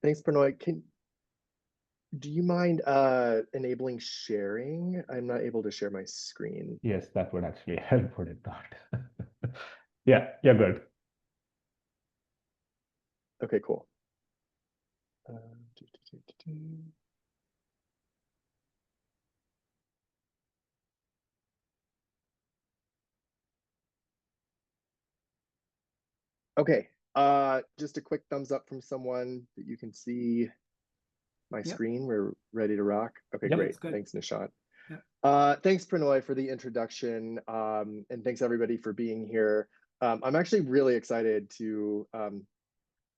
Thanks, Pranoy. Do you mind enabling sharing? I'm not able to share my screen. Yes, that would actually help, would it not? Yeah, you're good. Okay, cool. Uh, do, do, do, do. Okay, just a quick thumbs up from someone that you can see my Yep. screen. We're ready to rock. Okay, Yep. great. That's good. Thanks, Nishant. Yep. Thanks, Pranoy, for the introduction, and thanks everybody for being here. I'm actually really excited to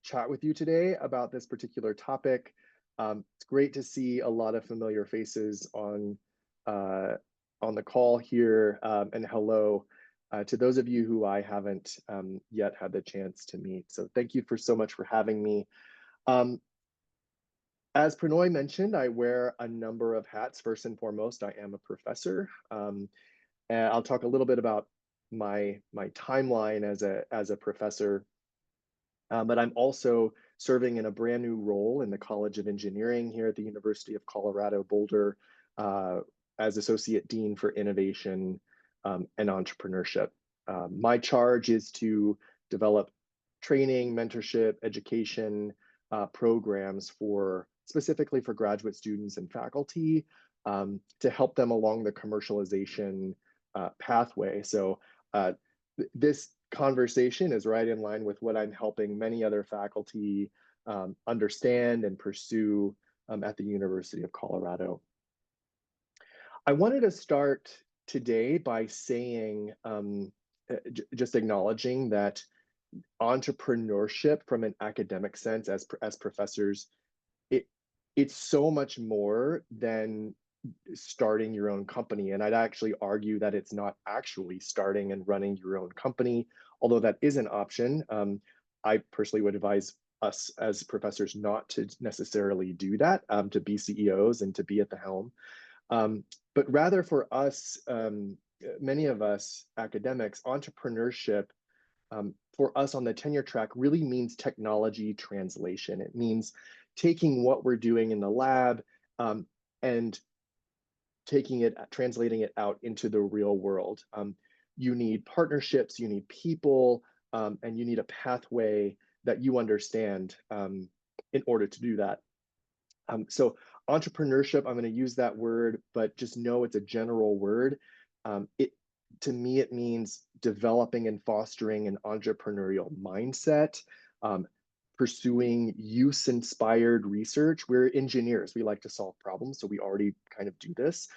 chat with you today about this particular topic. It's great to see a lot of familiar faces on the call here, and hello to those of you who I haven't yet had the chance to meet. So thank you so much for having me. As Pranoy mentioned, I wear a number of hats. First and foremost, I am a professor. And I'll talk a little bit about my timeline as a professor. But I'm also serving in a brand new role in the College of Engineering here at the University of Colorado Boulder as Associate Dean for Innovation and Entrepreneurship. My charge is to develop training, mentorship, education programs specifically for graduate students and faculty to help them along the commercialization pathway. So this conversation is right in line with what I'm helping many other faculty understand and pursue at the University of Colorado. I wanted to start today by saying, just acknowledging that entrepreneurship from an academic sense as professors, it's so much more than starting your own company. And I'd actually argue that it's not actually starting and running your own company, although that is an option. I personally would advise us as professors not to necessarily do that, to be CEOs and to be at the helm. But rather for us, many of us academics, entrepreneurship for us on the tenure track really means technology translation. It means taking what we're doing in the lab and translating it out into the real world. You need partnerships, you need people, and you need a pathway that you understand in order to do that. So entrepreneurship, I'm going to use that word, but just know it's a general word. To me, it means developing and fostering an entrepreneurial mindset, pursuing use-inspired research. We're engineers. We like to solve problems, so we already kind of do this.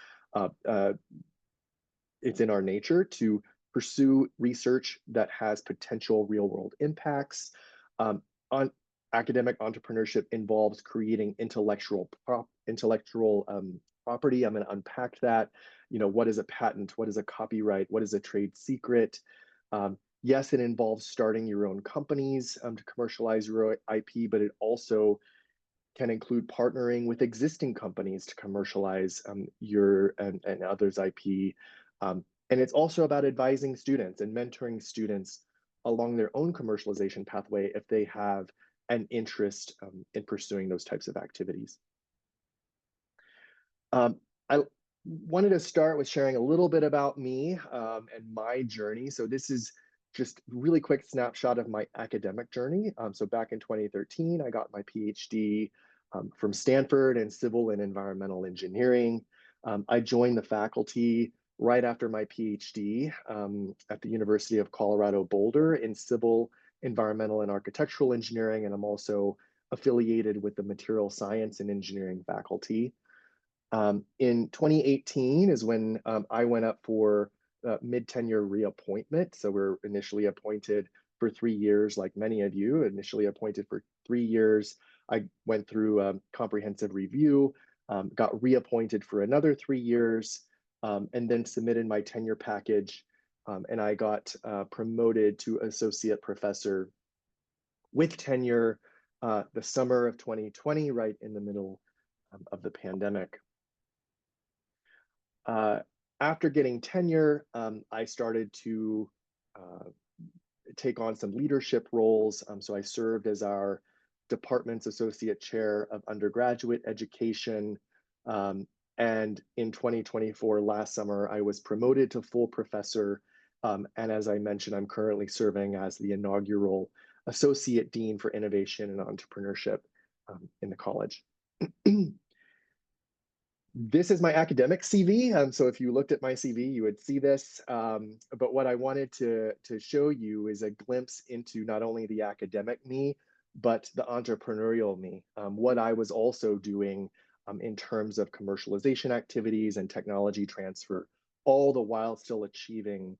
It's in our nature to pursue research that has potential real-world impacts. On academic entrepreneurship involves creating intellectual property. I'm going to unpack that. You know, what is a patent? What is a copyright? What is a trade secret? Yes, it involves starting your own companies to commercialize your IP, but it also can include partnering with existing companies to commercialize your and others' IP. And it's also about advising students and mentoring students along their own commercialization pathway if they have an interest in pursuing those types of activities. I wanted to start with sharing a little bit about me and my journey. So this is just really quick snapshot of my academic journey. So back in 2013, I got my PhD from Stanford in civil and environmental engineering. I joined the faculty right after my PhD at the University of Colorado Boulder in civil, environmental, and architectural engineering, and I'm also affiliated with the material science and engineering faculty. In 2018 is when I went up for mid-tenure reappointment. So we're initially appointed for 3 years, like many of you, initially appointed for 3 years. I went through a comprehensive review, got reappointed for another 3 years, and then submitted my tenure package. And I got promoted to associate professor with tenure the summer of 2020, right in the middle of the pandemic. After getting tenure, I started to take on some leadership roles. So I served as our department's associate chair of undergraduate education. And in 2024, last summer, I was promoted to full professor. And as I mentioned, I'm currently serving as the inaugural Associate Dean for Innovation and Entrepreneurship in the college. This is my academic CV. So if you looked at my CV, you would see this. But what I wanted to show you is a glimpse into not only the academic me, but the entrepreneurial me, what I was also doing in terms of commercialization activities and technology transfer, all the while still achieving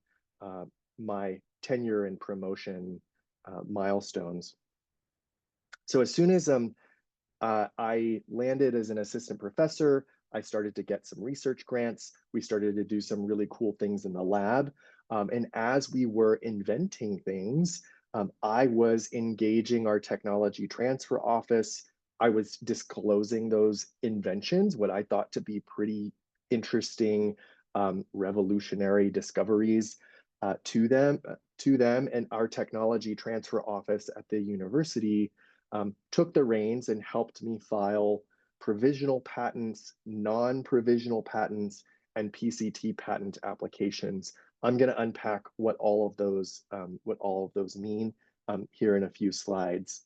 my tenure and promotion milestones. So as soon as I landed as an assistant professor, I started to get some research grants. We started to do some really cool things in the lab. And as we were inventing things, I was engaging our technology transfer office. I was disclosing those inventions, what I thought to be pretty interesting, revolutionary discoveries to them. And our technology transfer office at the university took the reins and helped me file provisional patents, non-provisional patents, and PCT patent applications. I'm going to unpack what all of those mean here in a few slides.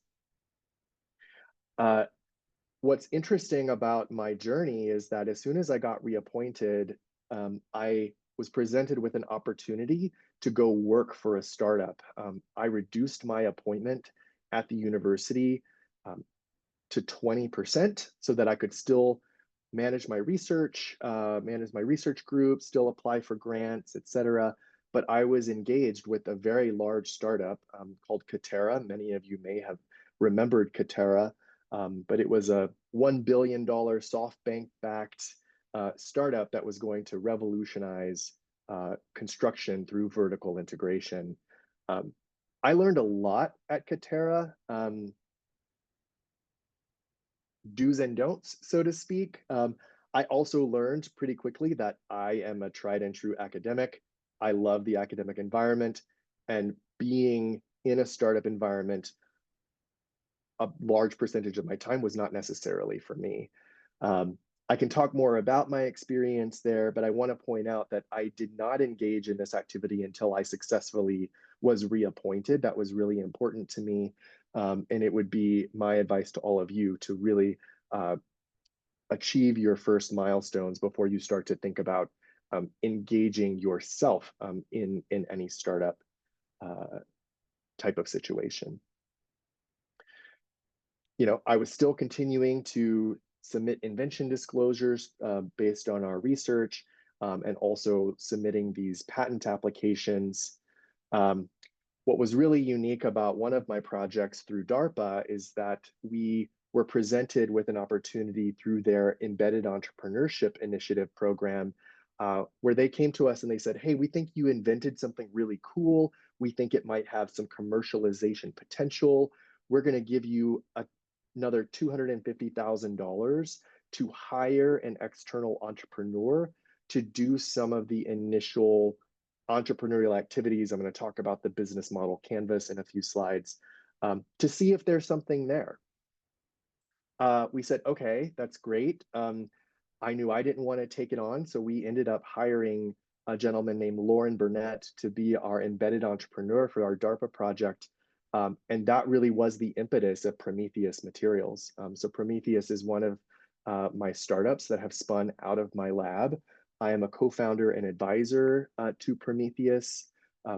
What's interesting about my journey is that as soon as I got reappointed, I was presented with an opportunity to go work for a startup. I reduced my appointment at the university to 20% so that I could still manage my research group, still apply for grants, etc. But I was engaged with a very large startup called Katera. Many of you may have remembered Katera, but it was a $1 billion SoftBank-backed startup that was going to revolutionize construction through vertical integration. I learned a lot at Katera. Do's and don'ts, so to speak. I also learned pretty quickly that I am a tried and true academic. I love the academic environment, and being in a startup environment, a large percentage of my time was not necessarily for me. I can talk more about my experience there, but I want to point out that I did not engage in this activity until I successfully was reappointed. That was really important to me. And it would be my advice to all of you to really achieve your first milestones before you start to think about engaging yourself in any startup type of situation. I was still continuing to submit invention disclosures based on our research and also submitting these patent applications. What was really unique about one of my projects through DARPA is that we were presented with an opportunity through their Embedded Entrepreneurship Initiative program, where they came to us and they said, hey, we think you invented something really cool. We think it might have some commercialization potential. We're going to give you another $250,000 to hire an external entrepreneur to do some of the initial entrepreneurial activities. I'm going to talk about the business model canvas in a few slides to see if there's something there. We said, okay, that's great. I knew I didn't want to take it on, so we ended up hiring a gentleman named Lauren Burnett to be our embedded entrepreneur for our DARPA project. And that really was the impetus of Prometheus Materials. So Prometheus is one of my startups that have spun out of my lab. I am a co-founder and advisor to Prometheus.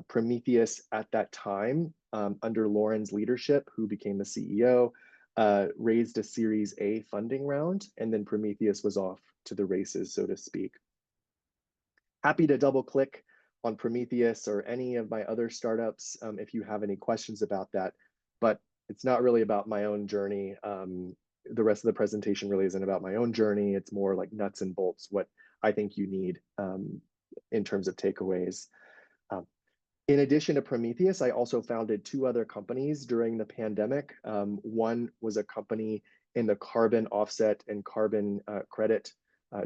Prometheus at that time, under Lauren's leadership, who became the CEO, raised a Series A funding round, and then Prometheus was off to the races, so to speak. Happy to double click on Prometheus or any of my other startups if you have any questions about that, but it's not really about my own journey. The rest of the presentation really isn't about my own journey. It's more like nuts and bolts, what I think you need in terms of takeaways. In addition to Prometheus, I also founded two other companies during the pandemic. One was a company in the carbon offset and carbon credit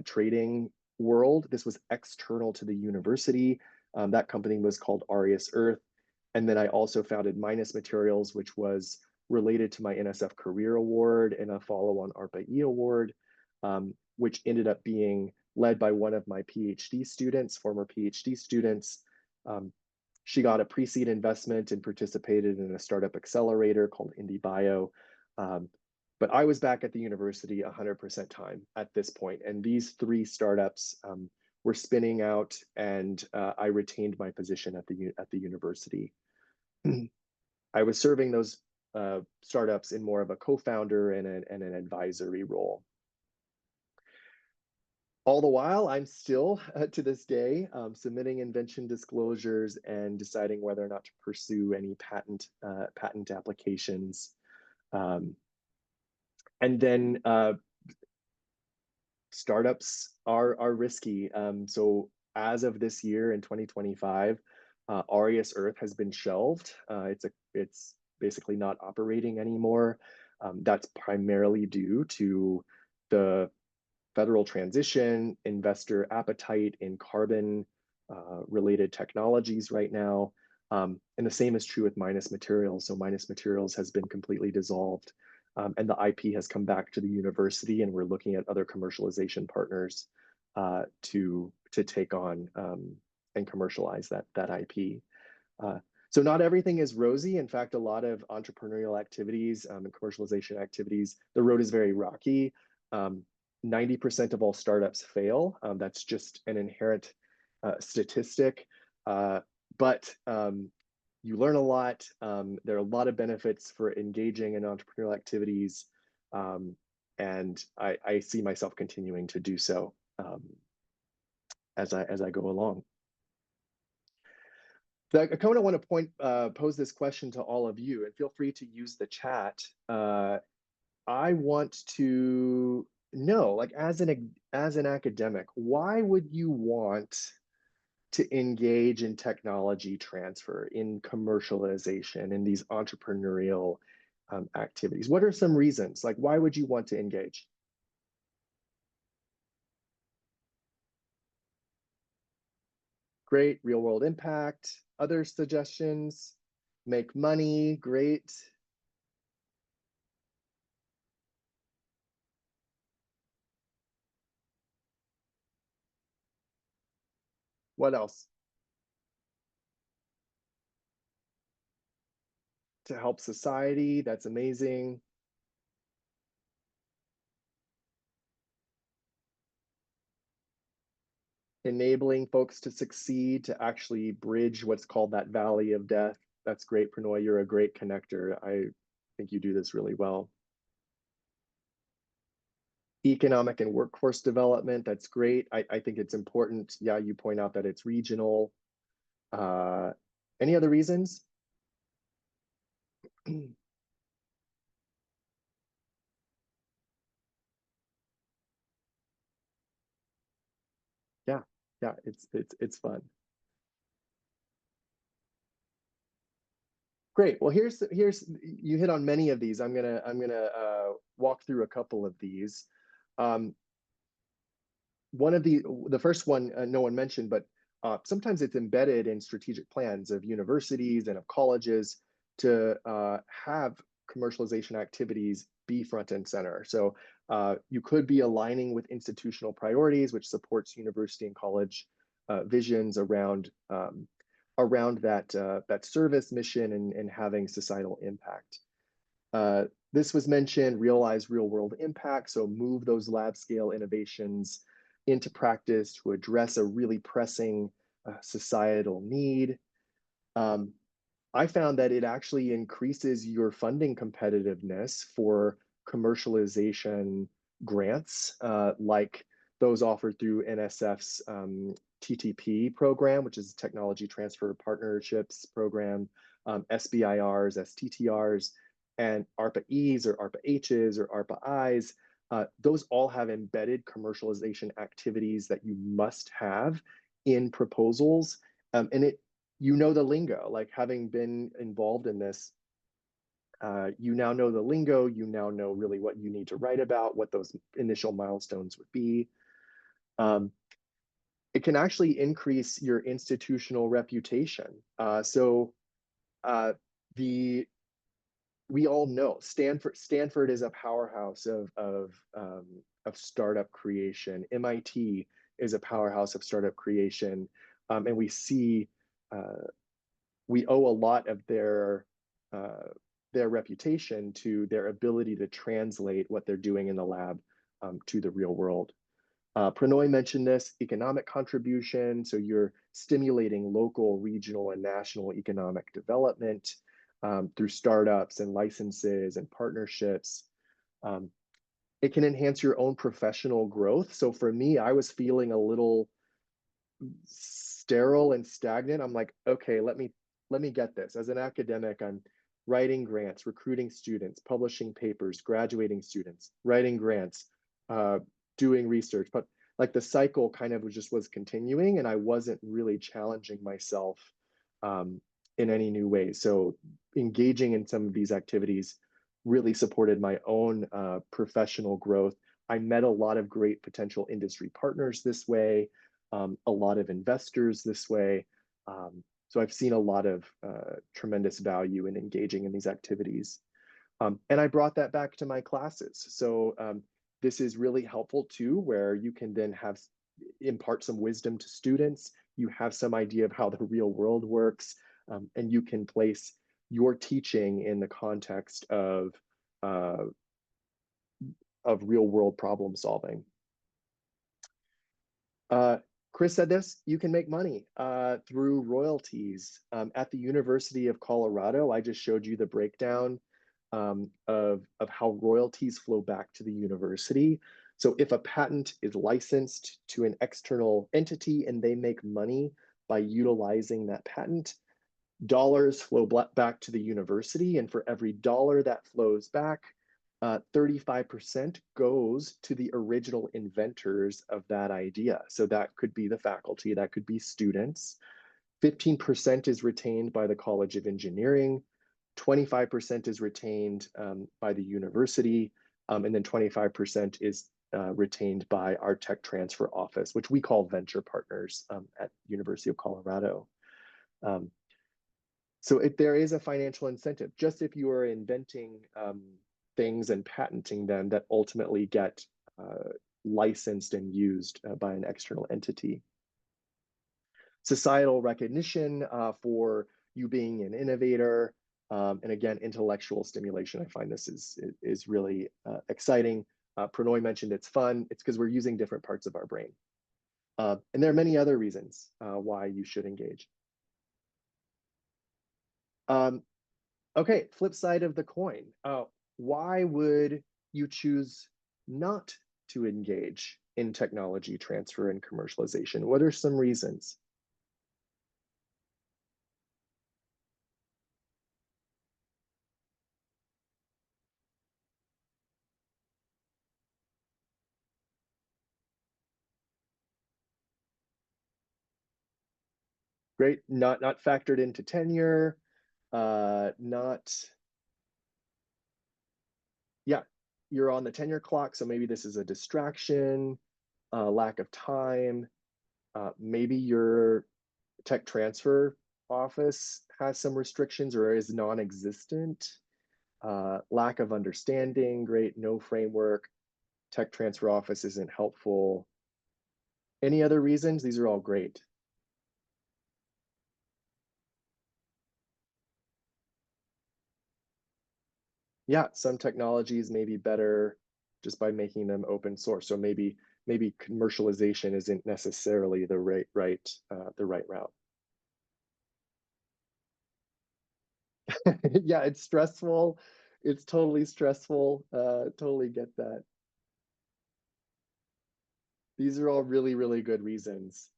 trading world. This was external to the university. That company was called Arius Earth. And then I also founded Minus Materials, which was related to my NSF Career Award and a follow-on ARPA-E award, which ended up being led by one of my PhD students, former PhD students. She got a pre-seed investment and participated in a startup accelerator called IndieBio. But I was back at the university 100% time at this point. And these 3 startups were spinning out, and I retained my position at the university. I was serving those startups in more of a co-founder and an advisory role. All the while, I'm still, to this day, submitting invention disclosures and deciding whether or not to pursue any patent applications. And then startups are risky. So as of this year in 2025, Aureus Earth has been shelved. It's basically not operating anymore. That's primarily due to the federal transition, investor appetite in carbon related technologies right now. And the same is true with Minus Materials. So Minus Materials has been completely dissolved. And the IP has come back to the university, and we're looking at other commercialization partners to take on and commercialize that IP. So not everything is rosy. In fact, a lot of entrepreneurial activities and commercialization activities, the road is very rocky. 90% of all startups fail. That's just an inherent statistic. But you learn a lot. There are a lot of benefits for engaging in entrepreneurial activities. And I see myself continuing to do so as I go along. I kind of want to pose this question to all of you, and feel free to use the chat. I want to know, like, as an academic, why would you want to engage in technology transfer, in commercialization, in these entrepreneurial activities? What are some reasons? Like, why would you want to engage? Great, real world impact. Other suggestions? Make money, great. What else? To help society, that's amazing. Enabling folks to succeed, to actually bridge what's called that valley of death. That's great, Prannoy. You're a great connector. I think you do this really well. Economic and workforce development, that's great. I think it's important. Yeah, you point out that it's regional. Any other reasons? Yeah, it's fun. Great. Well, here's you hit on many of these. I'm gonna walk through a couple of these. One of the first one no one mentioned, but sometimes it's embedded in strategic plans of universities and of colleges to have commercialization activities be front and center. So you could be aligning with institutional priorities, which supports university and college visions around that service mission and having societal impact. This was mentioned, realize real world impact. So move those lab scale innovations into practice to address a really pressing societal need. I found that it actually increases your funding competitiveness for commercialization grants, like those offered through NSF's TTP program, which is Technology Transfer Partnerships program, SBIRs, STTRs, and ARPA-Es or ARPA-Hs or ARPA-Is. Those all have embedded commercialization activities that you must have in proposals. And you know the lingo, like having been involved in this, you now know the lingo, you now know really what you need to write about, what those initial milestones would be. It can actually increase your institutional reputation. So the we all know Stanford is a powerhouse of startup creation. MIT is a powerhouse of startup creation, and we owe a lot of their reputation to their ability to translate what they're doing in the lab to the real world. Pranoy mentioned this, economic contribution. So you're stimulating local, regional, and national economic development through startups and licenses and partnerships. It can enhance your own professional growth. So for me, I was feeling a little sterile and stagnant. I'm like, okay, let me get this. As an academic, I'm writing grants, recruiting students, publishing papers, graduating students, writing grants, doing research. But like the cycle kind of was continuing, and I wasn't really challenging myself in any new ways. So engaging in some of these activities really supported my own professional growth. I met a lot of great potential industry partners this way, a lot of investors this way. So I've seen a lot of tremendous value in engaging in these activities. And I brought that back to my classes. So this is really helpful too, where you can then impart some wisdom to students. You have some idea of how the real world works, and you can place your teaching in the context of real world problem solving. Chris said this, you can make money through royalties. At the University of Colorado, I just showed you the breakdown of how royalties flow back to the university. So if a patent is licensed to an external entity and they make money by utilizing that patent, dollars flow back to the university. And for every dollar that flows back, 35% goes to the original inventors of that idea. So that could be the faculty, that could be students. 15% is retained by the College of Engineering. 25% is retained by the university. And then 25% is retained by our tech transfer office, which we call venture partners at University of Colorado. So there is a financial incentive, just if you are inventing things and patenting them that ultimately get licensed and used by an external entity. Societal recognition for you being an innovator, and again, intellectual stimulation. I find this is really exciting. Pranoy mentioned it's fun. It's because we're using different parts of our brain. And there are many other reasons why you should engage. Okay, flip side of the coin. Why would you choose not to engage in technology transfer and commercialization? What are some reasons? Great, not factored into tenure, yeah, you're on the tenure clock, so maybe this is a distraction, lack of time. Maybe your tech transfer office has some restrictions or is non-existent. Lack of understanding, great, no framework. Tech transfer office isn't helpful. Any other reasons? These are all great. Yeah, some technologies may be better just by making them open source. So maybe commercialization isn't necessarily the right route. Yeah, it's stressful. It's totally stressful. Totally get that. These are all really, really good reasons.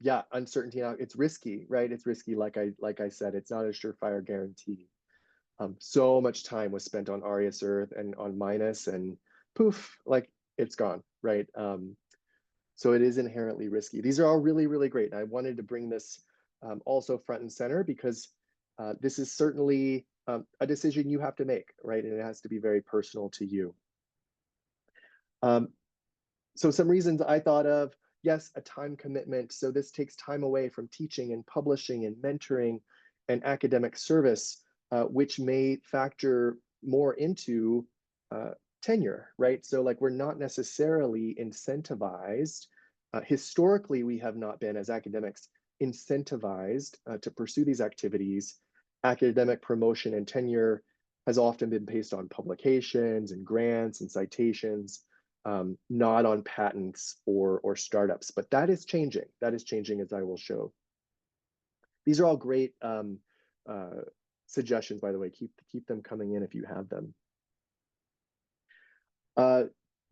Yeah, uncertainty now, it's risky, right? It's risky, like I said, it's not a surefire guarantee. So much time was spent on Arias Earth and on Minus, and poof, like it's gone, right? So it is inherently risky. These are all really, really great. And I wanted to bring this also front and center because this is certainly a decision you have to make, right? And it has to be very personal to you. So some reasons I thought of, yes, a time commitment. So this takes time away from teaching and publishing and mentoring and academic service, which may factor more into tenure, right? So like we're not necessarily incentivized. Historically, we have not been as academics incentivized to pursue these activities. Academic promotion and tenure has often been based on publications and grants and citations, not on patents or startups. But that is changing. That is changing, as I will show. These are all great suggestions, by the way. Keep them coming in if you have them.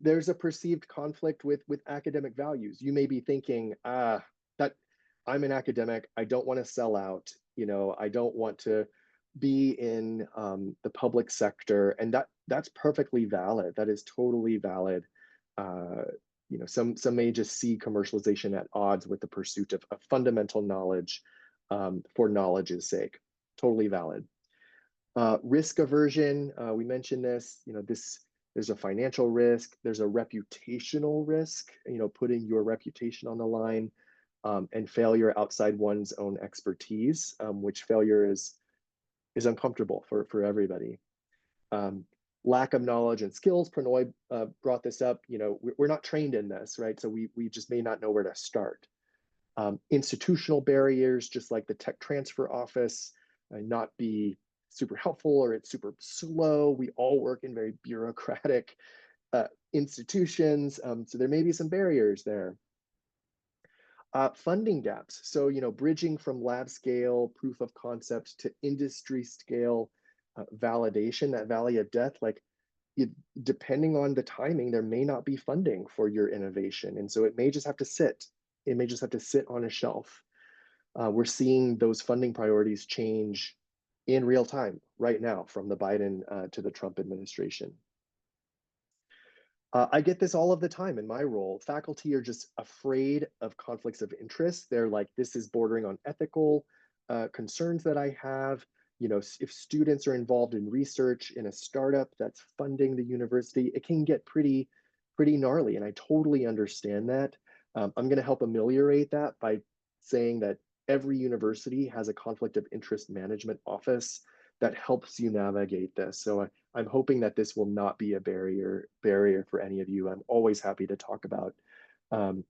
There's a perceived conflict with academic values. You may be thinking, that I'm an academic, I don't want to sell out, I don't want to be in the public sector, and that's perfectly valid. That is totally valid. Some may just see commercialization at odds with the pursuit of fundamental knowledge for knowledge's sake. Totally valid. Risk aversion, we mentioned this, there's a financial risk, there's a reputational risk, putting your reputation on the line, and failure outside one's own expertise, which failure is uncomfortable for everybody. Lack of knowledge and skills, Prannoy brought this up, we're not trained in this, right? So we just may not know where to start. Institutional barriers, just like the tech transfer office, not be super helpful, or it's super slow. We all work in very bureaucratic institutions, so there may be some barriers there. Funding gaps, so bridging from lab scale proof of concept to industry scale validation, that valley of death, like depending on the timing, there may not be funding for your innovation, and so it may just have to sit. It may just have to sit on a shelf. We're seeing those funding priorities change in real time right now, from the Biden to the Trump administration. I get this all of the time in my role. Faculty are just afraid of conflicts of interest. They're like, this is bordering on ethical concerns that I have. If students are involved in research in a startup that's funding the university, it can get pretty gnarly, and I totally understand that. I'm going to help ameliorate that by saying that every university has a conflict of interest management office that helps you navigate this. So I'm hoping that this will not be a barrier for any of you. I'm always happy to talk about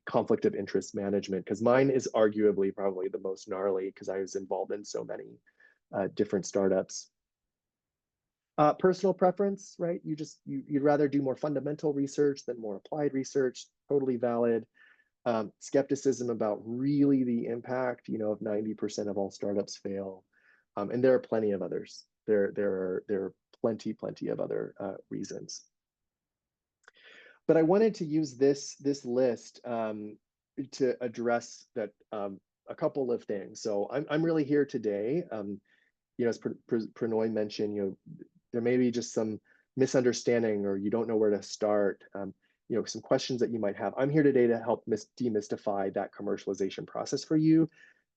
conflict of interest management, because mine is arguably probably the most gnarly, because I was involved in so many different startups. Personal preference, right? You'd rather do more fundamental research than more applied research. Totally valid. Skepticism about really the impact, if 90% of all startups fail. And there are plenty of others. There are plenty of other reasons. But I wanted to use this list to address that a couple of things. So I'm really here today. As Prannoy mentioned, there may be just some misunderstanding, or you don't know where to start. Some questions that you might have. I'm here today to help demystify that commercialization process for you,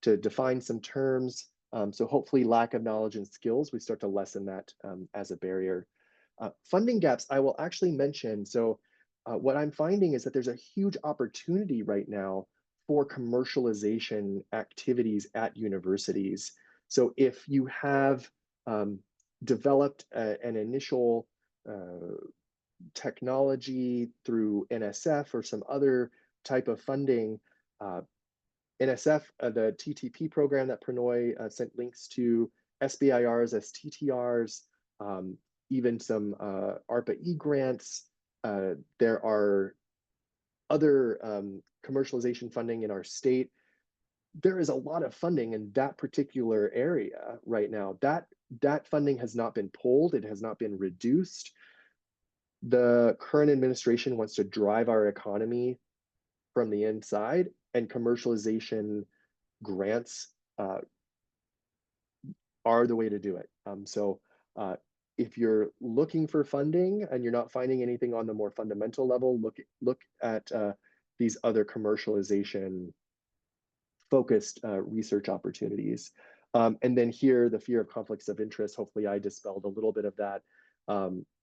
to define some terms. So hopefully lack of knowledge and skills, we start to lessen that as a barrier. Funding gaps, I will actually mention. So what I'm finding is that there's a huge opportunity right now for commercialization activities at universities. So if you have developed an initial technology through NSF or some other type of funding, NSF, the TTP program that Prannoy sent links to, SBIRs, STTRs, even some ARPA-E grants. There are other commercialization funding in our state. There is a lot of funding in that particular area right now. That funding has not been pulled. It has not been reduced. The current administration wants to drive our economy from the inside, and commercialization grants are the way to do it. So if you're looking for funding and you're not finding anything on the more fundamental level, look at these other commercialization focused research opportunities. And then here, the fear of conflicts of interest, hopefully I dispelled a little bit of that.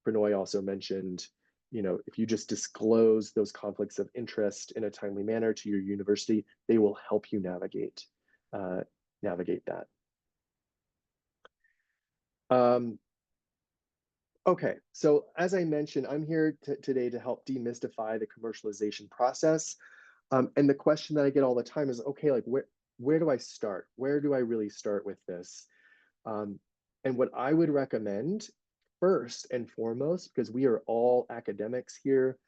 Prannoy also mentioned, if you just disclose those conflicts of interest in a timely manner to your university, they will help you navigate that. Okay, so as I mentioned, I'm here today to help demystify the commercialization process. And the question that I get all the time is, okay, like where do I start? Where do I really start with this? Um, and what I would recommend first and foremost, because we are all academics here,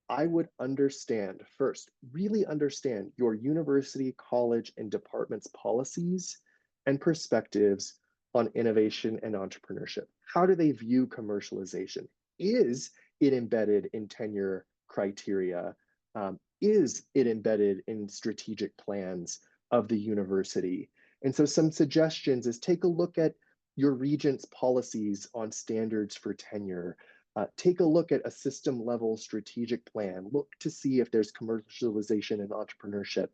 I would understand first, really understand your university, college, and department's policies and perspectives on innovation and entrepreneurship. How do they view commercialization? Is it embedded in tenure criteria? Is it embedded in strategic plans of the university? And so some suggestions is take a look at your regent's policies on standards for tenure. Take a look at a system level strategic plan. Look to see if there's commercialization and entrepreneurship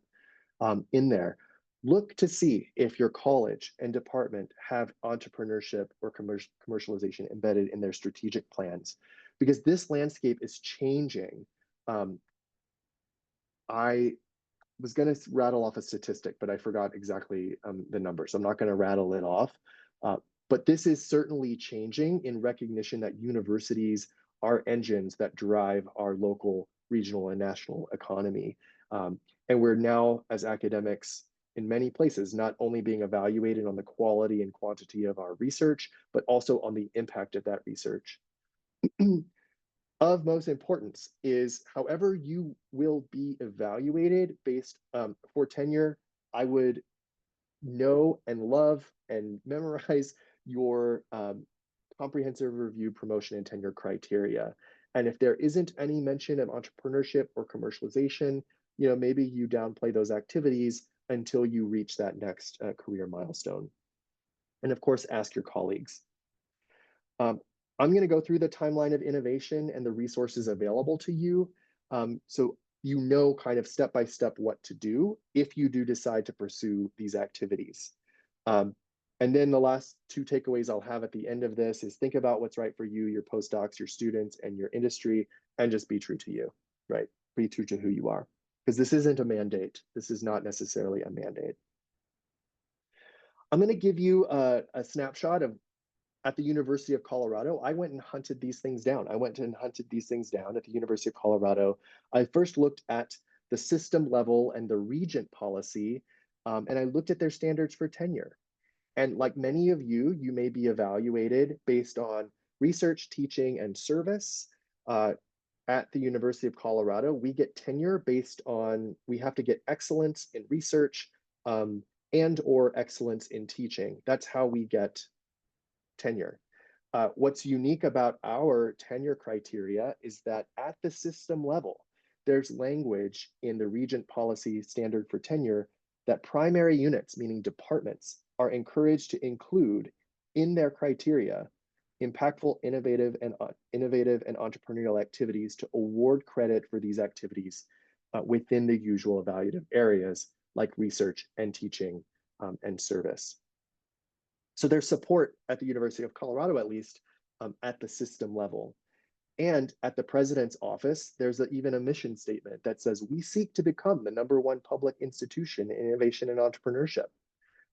in there. Look to see if your college and department have entrepreneurship or commercialization embedded in their strategic plans, because this landscape is changing. I was going to rattle off a statistic, but I forgot exactly the number, so I'm not going to rattle it off. Uh, but this is certainly changing in recognition that universities are engines that drive our local, regional, and national economy. And we're now, as academics, in many places, not only being evaluated on the quality and quantity of our research, but also on the impact of that research. Of most importance is however you will be evaluated based for tenure, I would know and love and memorize your comprehensive review, promotion, and tenure criteria. And if there isn't any mention of entrepreneurship or commercialization, maybe you downplay those activities until you reach that next career milestone. And of course, ask your colleagues. I'm going to go through the timeline of innovation and the resources available to you. So you know kind of step by step what to do if you do decide to pursue these activities. And then the last two takeaways I'll have at the end of this is think about what's right for you, your postdocs, your students, and your industry, and just be true to you, right? Be true to who you are. Because this isn't a mandate. This is not necessarily a mandate. I'm going to give you a snapshot of at the University of Colorado. I went and hunted these things down. I went and hunted these things down at the University of Colorado. I first looked at the system level and the regent policy, and I looked at their standards for tenure. And like many of you, you may be evaluated based on research, teaching, and service. At the University of Colorado, we get tenure based on, we have to get excellence in research and or excellence in teaching. That's how we get tenure. What's unique about our tenure criteria is that at the system level, there's language in the Regent Policy Standard for Tenure that primary units, meaning departments, are encouraged to include in their criteria impactful, innovative, and entrepreneurial activities to award credit for these activities within the usual evaluative areas like research and teaching and service. So there's support at the University of Colorado, at least, at the system level. And at the president's office, there's even a mission statement that says, we seek to become the #1 public institution in innovation and entrepreneurship,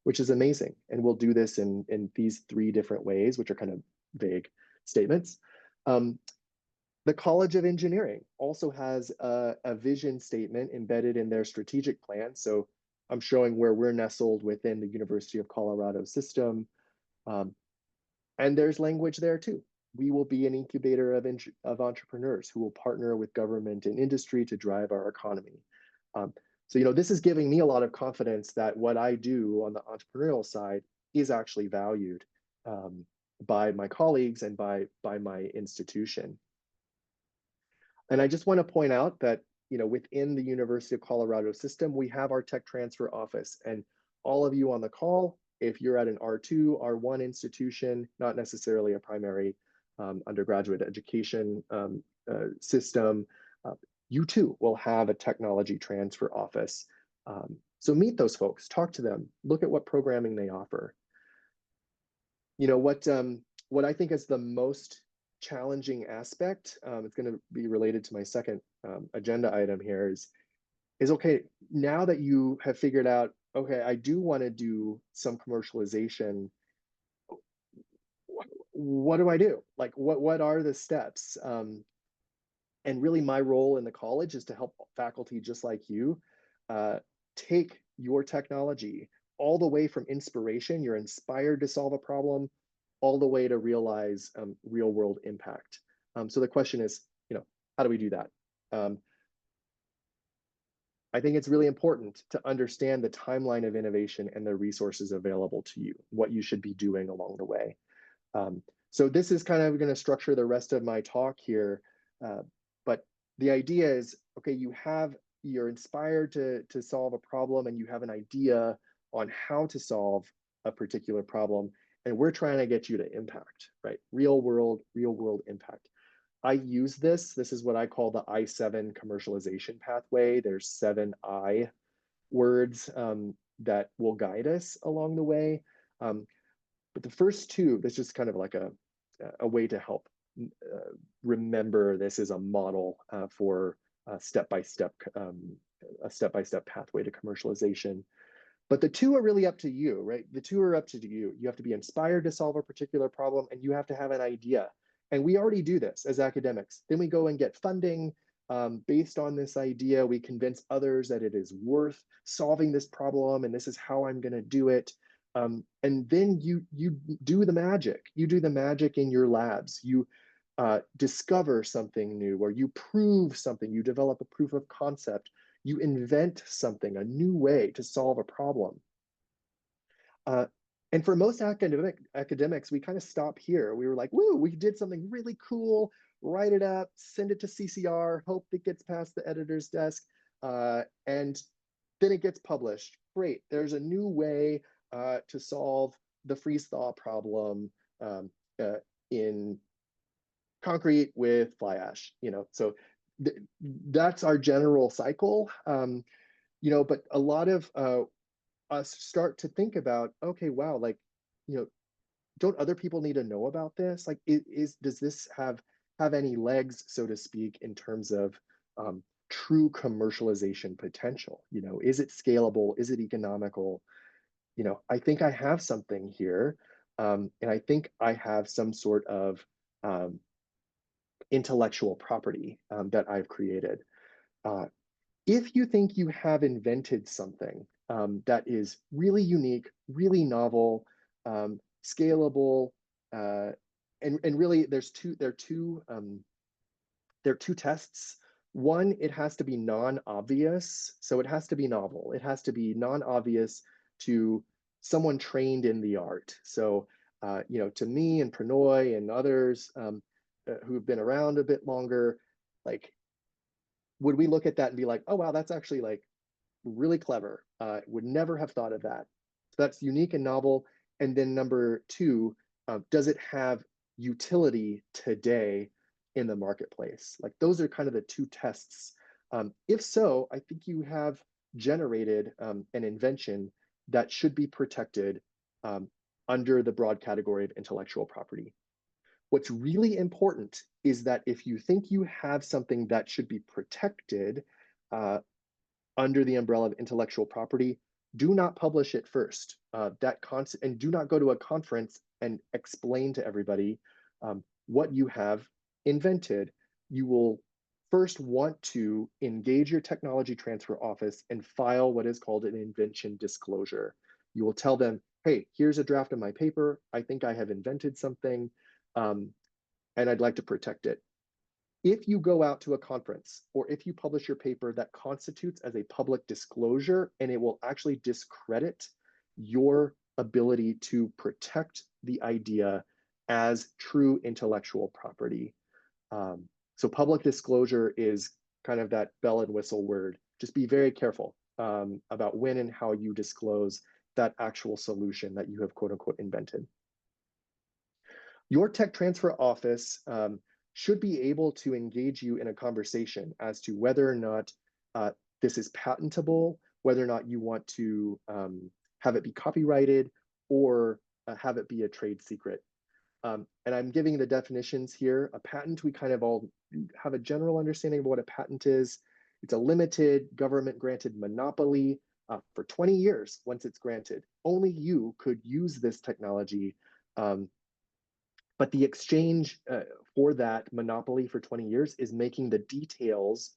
which is amazing. And we'll do this in these 3 different ways, which are kind of vague statements. The College of Engineering also has a vision statement embedded in their strategic plan. So I'm showing where we're nestled within the University of Colorado system. And there's language there too. We will be an incubator of entrepreneurs who will partner with government and industry to drive our economy. So, this is giving me a lot of confidence that what I do on the entrepreneurial side is actually valued by my colleagues and by my institution. And I just want to point out that, within the University of Colorado system, we have our tech transfer office. And all of you on the call, if you're at an R2, R1 institution, not necessarily a primary undergraduate education system, you too will have a technology transfer office. So meet those folks, talk to them, look at what programming they offer. What I think is the most challenging aspect, it's going to be related to my second agenda item here, is okay, now that you have figured out, okay, I do want to do some commercialization, what do I do? Like, what are the steps? And really, my role in the college is to help faculty just like you uh, take your technology all the way from inspiration, you're inspired to solve a problem, all the way to realize real world impact. So the question is, how do we do that? Um, I think it's really important to understand the timeline of innovation and the resources available to you, what you should be doing along the way. So this is kind of going to structure the rest of my talk here. Uh, but the idea is, okay, you're inspired to solve a problem and you have an idea on how to solve a particular problem. And we're trying to get you to impact, right? Real world impact. I use this is what I call the I7 commercialization pathway. There's 7 I words that will guide us along the way. But the first two, that's just kind of like a way to help remember this is a model for a step-by-step pathway to commercialization. But the two are really up to you, right? The two are up to you. You have to be inspired to solve a particular problem and you have to have an idea. And we already do this as academics. Then we go and get funding based on this idea. We convince others that it is worth solving this problem and this is how I'm going to do it. And then you do the magic. You do the magic in your labs. You discover something new, or you prove something. You develop a proof of concept. You invent something, a new way to solve a problem. And for most academics, we kind of stop here. We were like, woo, we did something really cool, write it up, send it to CCR, hope it gets past the editor's desk, and then it gets published. Great, there's a new way to solve the freeze thaw problem in concrete with fly ash. So that's our general cycle. But a lot of us start to think about, okay, wow, like, don't other people need to know about this? Like, does this have any legs, so to speak, in terms of true commercialization potential? Is it scalable? Is it economical? I think I have something here, and I think I have some sort of intellectual property that I've created. If you think you have invented something that is really unique, really novel, scalable, and really there are two tests. One, it has to be non-obvious, so it has to be novel. It has to be non-obvious to someone trained in the art. So, to me and Pranoy and others who've been around a bit longer, like, would we look at that and be like, oh, wow, that's actually like really clever. Would never have thought of that. So that's unique and novel. And then number two, does it have utility today in the marketplace? Like, those are kind of the two tests. If so, I think you have generated an invention that should be protected under the broad category of intellectual property. What's really important is that if you think you have something that should be protected under the umbrella of intellectual property, do not publish it first. And do not go to a conference and explain to everybody what you have invented. You will first want to engage your technology transfer office and file what is called an invention disclosure. You will tell them, hey, here's a draft of my paper. I think I have invented something, and I'd like to protect it. If you go out to a conference or if you publish your paper, that constitutes as a public disclosure, and it will actually discredit your ability to protect the idea as true intellectual property. So public disclosure is kind of that bell and whistle word. Just be very careful about when and how you disclose that actual solution that you have quote unquote invented. Your tech transfer office should be able to engage you in a conversation as to whether or not this is patentable, whether or not you want to have it be copyrighted or have it be a trade secret. And I'm giving the definitions here. A patent, we kind of all have a general understanding of what a patent is. It's a limited government granted monopoly for 20 years once it's granted. Only you could use this technology But the exchange for that monopoly for 20 years is making the details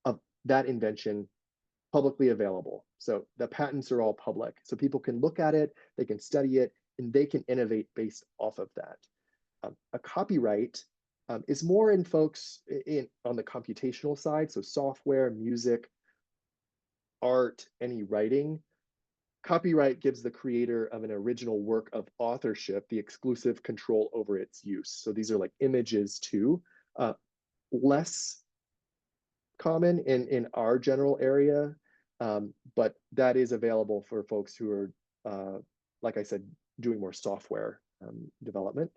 of that invention publicly available. So the patents are all public. So people can look at it, they can study it, and they can innovate based off of that. A copyright is more in folks on the computational side, so software, music, art, any writing. Copyright gives the creator of an original work of authorship the exclusive control over its use. So these are like images too. Less common in our general area, but that is available for folks who are, like I said, doing more software development.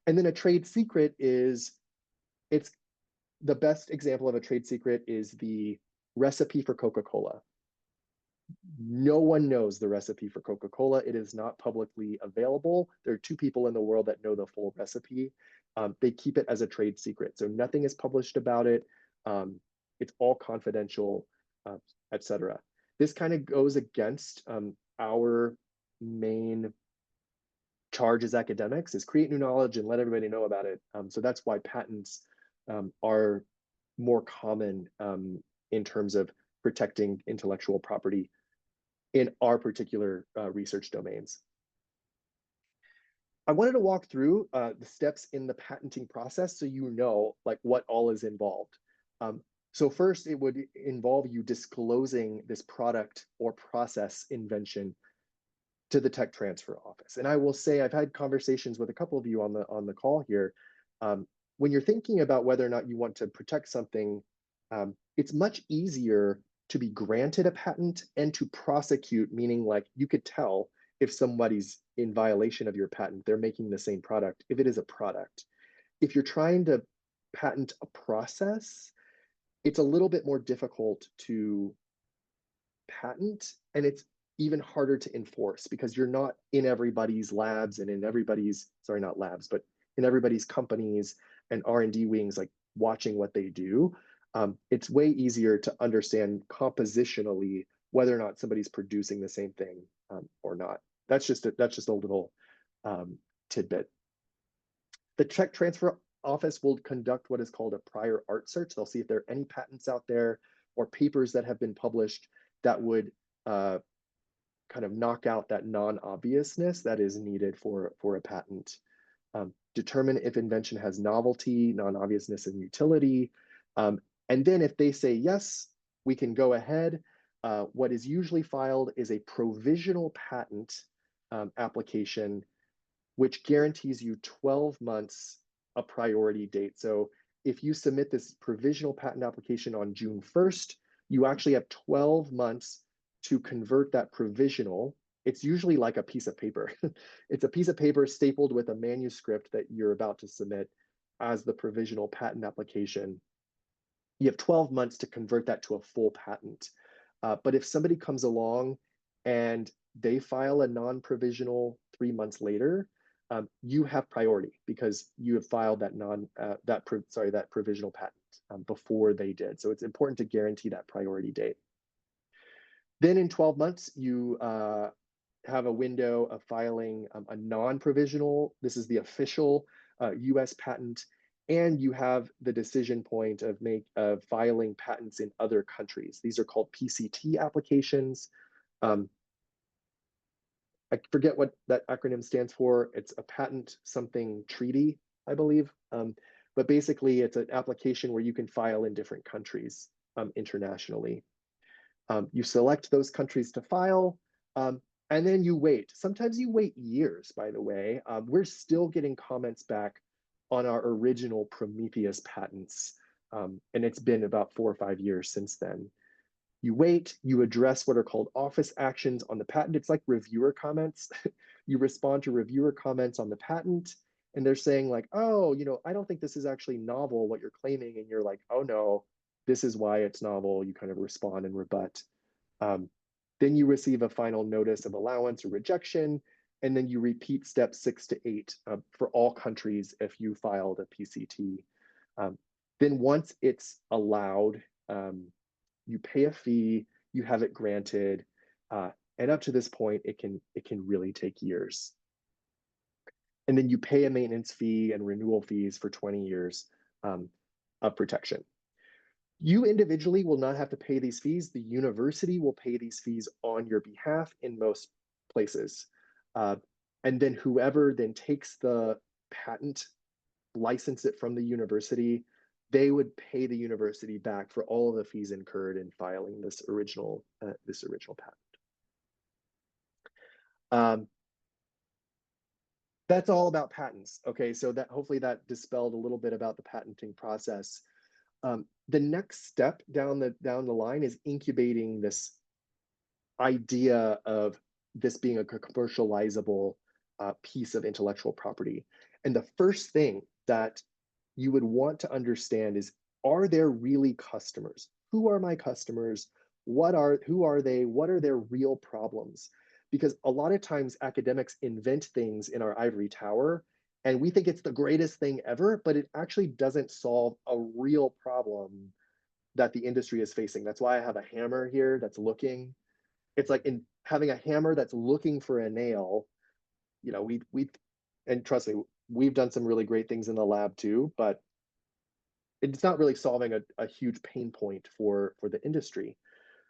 And then a trade secret is, it's the best example of a trade secret is the recipe for Coca-Cola. No one knows the recipe for Coca-Cola. It is not publicly available. There are 2 people in the world that know the full recipe. They keep it as a trade secret. So nothing is published about it. It's all confidential, etc. This kind of goes against our main charge as academics, is create new knowledge and let everybody know about it. So that's why patents are more common in terms of protecting intellectual property in our particular research domains. I wanted to walk through the steps in the patenting process so you know like what all is involved. So first, it would involve you disclosing this product or process invention to the tech transfer office. And I will say I've had conversations with a couple of you on the call here. When you're thinking about whether or not you want to protect something, it's much easier to be granted a patent and to prosecute, meaning like you could tell if somebody's in violation of your patent, they're making the same product, if it is a product. If you're trying to patent a process, it's a little bit more difficult to patent, and it's even harder to enforce because you're not in everybody's labs and in everybody's, sorry, not labs, but in everybody's companies and R&D wings, like watching what they do. It's way easier to understand compositionally whether or not somebody's producing the same thing or not. That's just a little tidbit. The tech transfer office will conduct what is called a prior art search. They'll see if there are any patents out there or papers that have been published that would kind of knock out that non-obviousness that is needed for a patent. Determine if invention has novelty, non-obviousness, and utility. And then if they say, yes, we can go ahead, what is usually filed is a provisional patent application, which guarantees you 12 months a priority date. So if you submit this provisional patent application on June 1st, you actually have 12 months to convert that provisional. It's usually like a piece of paper. It's a piece of paper stapled with a manuscript that you're about to submit as the provisional patent application. You have 12 months to convert that to a full patent. But if somebody comes along and they file a non-provisional 3 months later, you have priority because you have filed that provisional patent before they did. So it's important to guarantee that priority date. Then in 12 months, you have a window of filing a non-provisional. This is the official US patent. And you have the decision point of filing patents in other countries. These are called PCT applications. I forget what that acronym stands for. It's a patent something treaty, I believe. But basically, it's an application where you can file in different countries internationally. You select those countries to file, and then you wait. Sometimes you wait years, by the way. We're still getting comments back on our original Prometheus patents, and it's been about 4 or 5 years since then. You wait, you address what are called office actions on the patent. It's like reviewer comments. You respond to reviewer comments on the patent, and they're saying like, oh, I don't think this is actually novel, what you're claiming. And you're like, oh no, this is why it's novel. You kind of respond and rebut. Then you receive a final notice of allowance or rejection, and then you repeat steps 6 to 8 for all countries if you filed a PCT. Then once it's allowed, you pay a fee, you have it granted, and up to this point, it can really take years. And then you pay a maintenance fee and renewal fees for 20 years of protection. You individually will not have to pay these fees. The university will pay these fees on your behalf in most places. And then whoever then takes the patent, license it from the university, they would pay the university back for all of the fees incurred in filing this original patent. That's all about patents. Okay, so that hopefully that dispelled a little bit about the patenting process. The next step down the line is incubating this idea of this being a commercializable piece of intellectual property. And the first thing that you would want to understand is, are there really customers? Who are my customers? Who are they? What are their real problems? Because a lot of times academics invent things in our ivory tower and we think it's the greatest thing ever, but it actually doesn't solve a real problem that the industry is facing. That's why I have a hammer here that's looking. It's like in having a hammer that's looking for a nail. You know, and trust me, we've done some really great things in the lab too, but it's not really solving a huge pain point for the industry.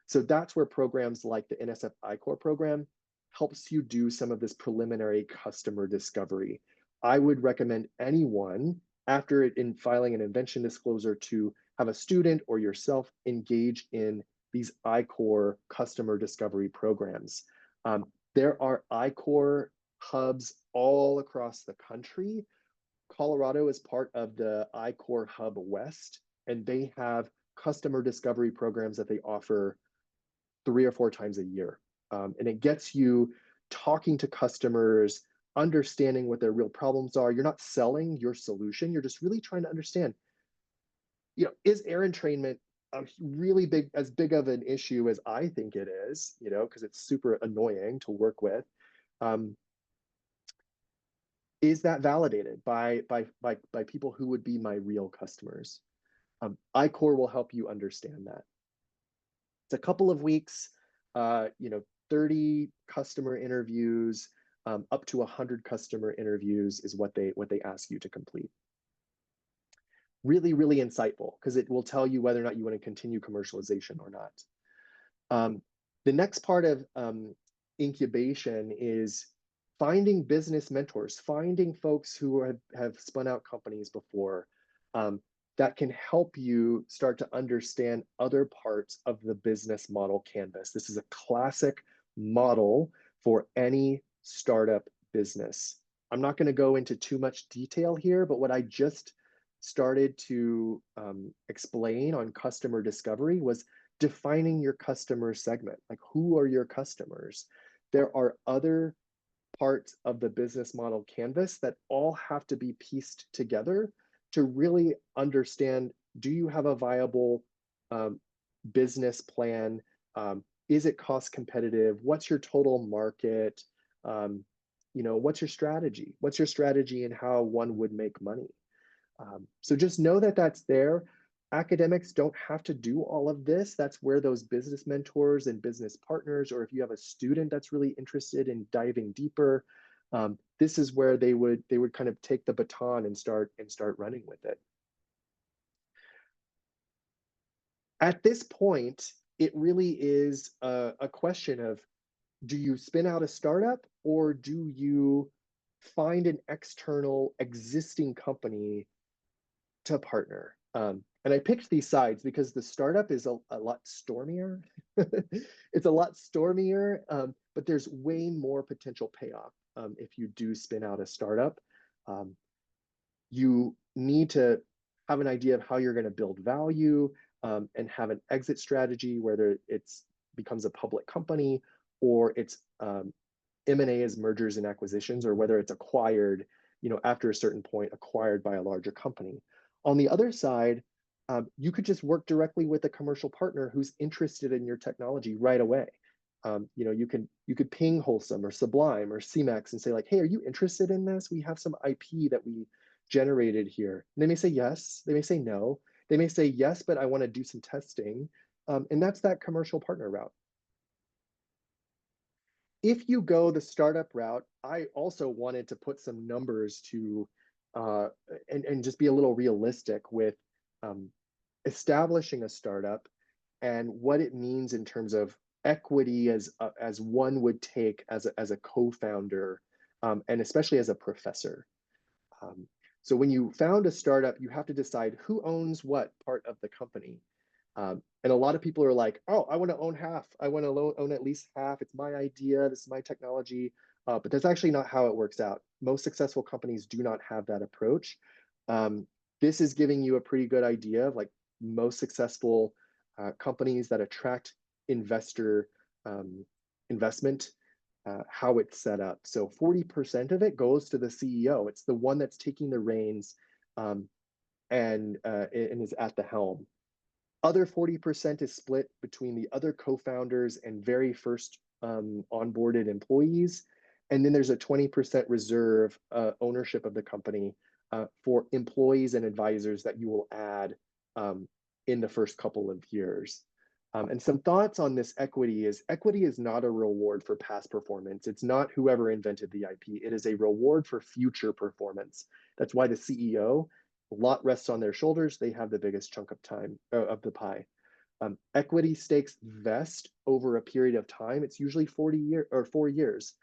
So that's where programs like the NSF I-Corps program helps you do some of this preliminary customer discovery. I would recommend anyone after in filing an invention disclosure to have a student or yourself engage in these I-Corps customer discovery programs. There are I-Corps hubs all across the country. Colorado is part of the I-Corps Hub West, and they have customer discovery programs that they offer 3 or 4 times a year. And it gets you talking to customers, understanding what their real problems are. You're not selling your solution. You're just really trying to understand, you know, is air entrainment a really as big of an issue as I think it is, you know, because it's super annoying to work with. Is that validated by people who would be my real customers? I-Corps will help you understand that. It's a couple of weeks, you know, 30 customer interviews, up to 100 customer interviews is what they ask you to complete. Really, really insightful because it will tell you whether or not you want to continue commercialization or not. The next part of incubation is finding business mentors, finding folks who have spun out companies before, that can help you start to understand other parts of the business model canvas. This is a classic model for any startup business. I'm not going to go into too much detail here, but what I just started to explain on customer discovery was defining your customer segment. Like, who are your customers? There are other parts of the business model canvas that all have to be pieced together to really understand, do you have a viable business plan? Is it cost competitive? What's your total market? You know, what's your strategy? What's your strategy and how one would make money? So just know that that's there. Academics don't have to do all of this. That's where those business mentors and business partners, or if you have a student that's really interested in diving deeper, this is where they would kind of take the baton and start running with it. At this point, it really is a question of, do you spin out a startup or do you find an external existing company to partner? And I picked these sides because the startup is a lot stormier. It's a lot stormier, but there's way more potential payoff if you do spin out a startup. You need to have an idea of how you're going to build value and have an exit strategy, whether it's becomes a public company or it's M&A as mergers and acquisitions, or whether it's acquired, you know, after a certain point, acquired by a larger company. On the other side, you could just work directly with a commercial partner who's interested in your technology right away. You know, you could ping Wholesome or Sublime or CMAX and say like, hey, are you interested in this? We have some IP that we generated here. And they may say yes, they may say no. They may say yes, but I want to do some testing. And that's that commercial partner route. If you go the startup route, I also wanted to put some numbers to uh, and just be a little realistic with um, establishing a startup and what it means in terms of equity as one would take as a co-founder, and especially as a professor. Um, so when you found a startup, you have to decide who owns what part of the company. And a lot of people are like, oh, I want to own half. I want to own at least half. It's my idea. This is my technology. But that's actually not how it works out. Most successful companies do not have that approach. Um, this is giving you a pretty good idea of like most successful companies that attract investor um, investment, how it's set up. So 40% of it goes to the CEO. It's the one that's taking the reins, um, and is at the helm. Other 40% is split between the other co-founders and very first onboarded employees. And then there's a 20% reserve ownership of the company for employees and advisors that you will add in the first couple of years. And some thoughts on this equity is not a reward for past performance. It's not whoever invented the IP. It is a reward for future performance. That's why the CEO, a lot rests on their shoulders. They have the biggest chunk of time of the pie. Equity stakes vest over a period of time. It's usually 4 years.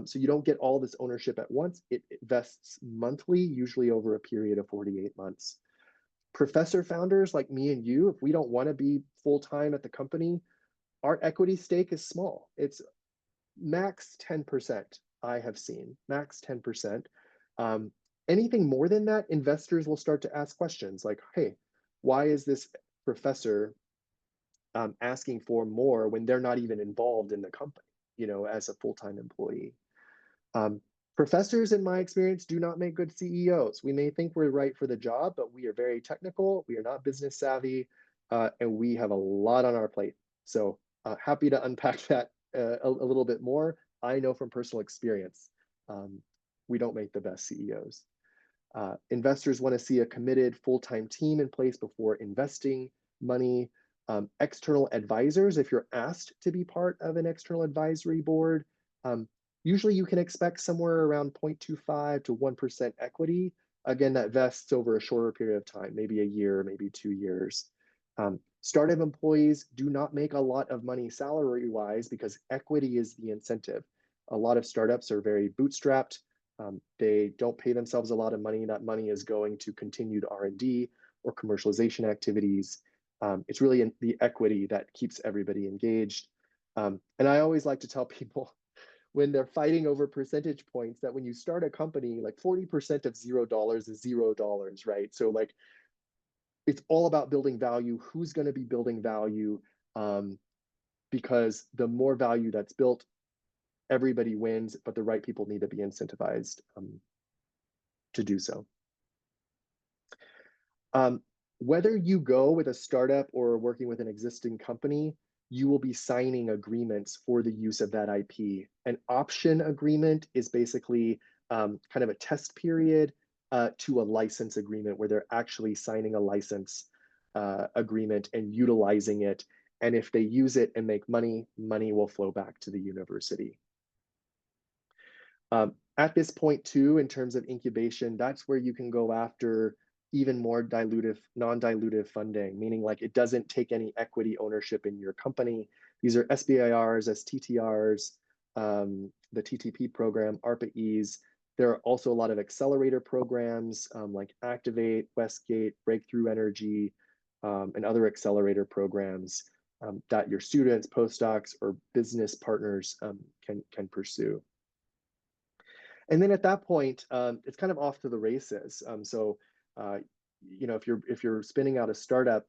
So you don't get all this ownership at once. It vests monthly, usually over a period of 48 months. Professor founders like me and you, if we don't want to be full-time at the company, our equity stake is small. It's max 10%, I have seen, max 10%. Um, Anything more than that, investors will start to ask questions like, hey, why is this professor asking for more when they're not even involved in the company, as a full-time employee? Um, Professors, in my experience, do not make good CEOs. We may think we're right for the job, but we are very technical. We are not business savvy, and we have a lot on our plate. So happy to unpack that a little bit more. I know from personal experience, um, we don't make the best CEOs. Investors want to see a committed full-time team in place before investing money. External advisors, if you're asked to be part of an external advisory board, usually you can expect somewhere around 0.25 to 1% equity. Again, that vests over a shorter period of time, maybe a year, maybe 2 years. Startup employees do not make a lot of money salary-wise because equity is the incentive. A lot of startups are very bootstrapped. They don't pay themselves a lot of money. That money is going to continued R&D or commercialization activities. It's really the equity that keeps everybody engaged. And I always like to tell people when they're fighting over percentage points that when you start a company, like 40% of $0 is $0, right? So like it's all about building value. Who's going to be building value? Because the more value that's built, everybody wins, but the right people need to be incentivized to do so. Whether you go with a startup or working with an existing company, you will be signing agreements for the use of that IP. An option agreement is basically kind of a test period to a license agreement where they're actually signing a license agreement and utilizing it. And if they use it and make money, money will flow back to the university. At this point too, in terms of incubation, that's where you can go after even more dilutive, non-dilutive funding, meaning like it doesn't take any equity ownership in your company. These are SBIRs, STTRs, the TTP program, ARPA-E's. There are also a lot of accelerator programs like Activate, Westgate, Breakthrough Energy, and other accelerator programs that your students, postdocs, or business partners can pursue. And then at that point, it's kind of off to the races. If you're spinning out a startup,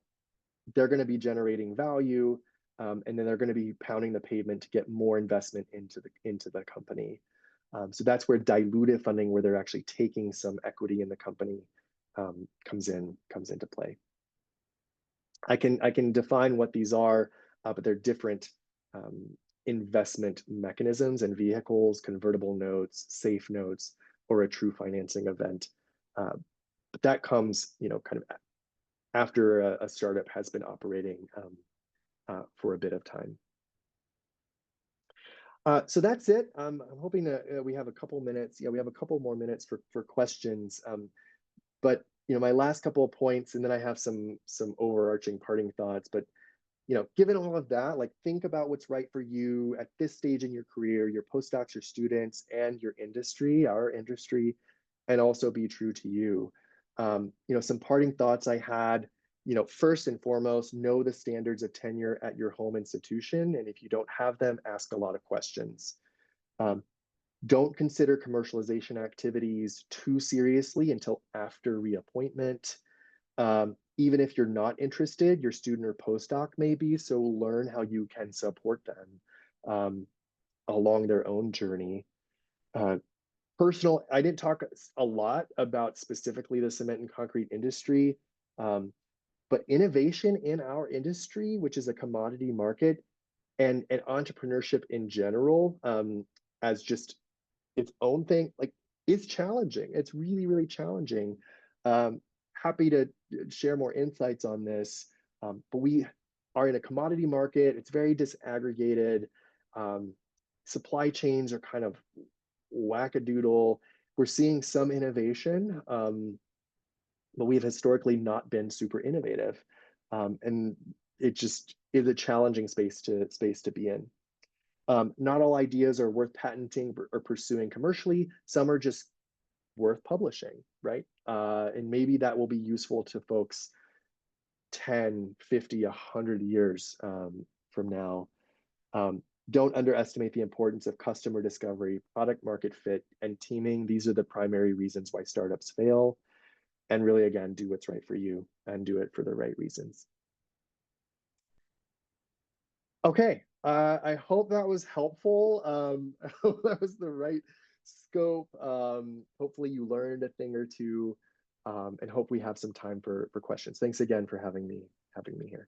they're going to be generating value, and then they're going to be pounding the pavement to get more investment into the company. So that's where dilutive funding, where they're actually taking some equity in the company, comes into play. I can define what these are, but they're different investment mechanisms and vehicles: convertible notes, safe notes, or a true financing event. But that comes, kind of after a startup has been operating for a bit of time. So that's it. I'm hoping that we have a couple minutes. Yeah, we have a couple more minutes for questions. But my last couple of points, and then I have some overarching parting thoughts. But given all of that, like think about what's right for you at this stage in your career, your postdocs, your students, and your industry, our industry, and also be true to you. Some parting thoughts I had, first and foremost, know the standards of tenure at your home institution. And if you don't have them, ask a lot of questions. Um, don't consider commercialization activities too seriously until after reappointment. Even if you're not interested, your student or postdoc may be, so learn how you can support them along their own journey. Uh, I didn't talk a lot about specifically the cement and concrete industry, but innovation in our industry, which is a commodity market, and entrepreneurship in general, as just its own thing, like it's challenging. It's really, really challenging. Happy to share more insights on this, but we are in a commodity market. It's very disaggregated. Um, Supply chains are kind of wackadoodle. We're seeing some innovation, but we've historically not been super innovative, and it just is a challenging space to be in. Not all ideas are worth patenting or pursuing commercially. Some are just worth publishing, right? And maybe that will be useful to folks 10, 50, 100 years from now. Don't underestimate the importance of customer discovery, product market fit, and teaming. These are the primary reasons why startups fail. And really, again, do what's right for you and do it for the right reasons. Okay, I hope that was helpful. I hope that was the right scope. Hopefully you learned a thing or two, and hope we have some time for questions. Thanks again for having me here.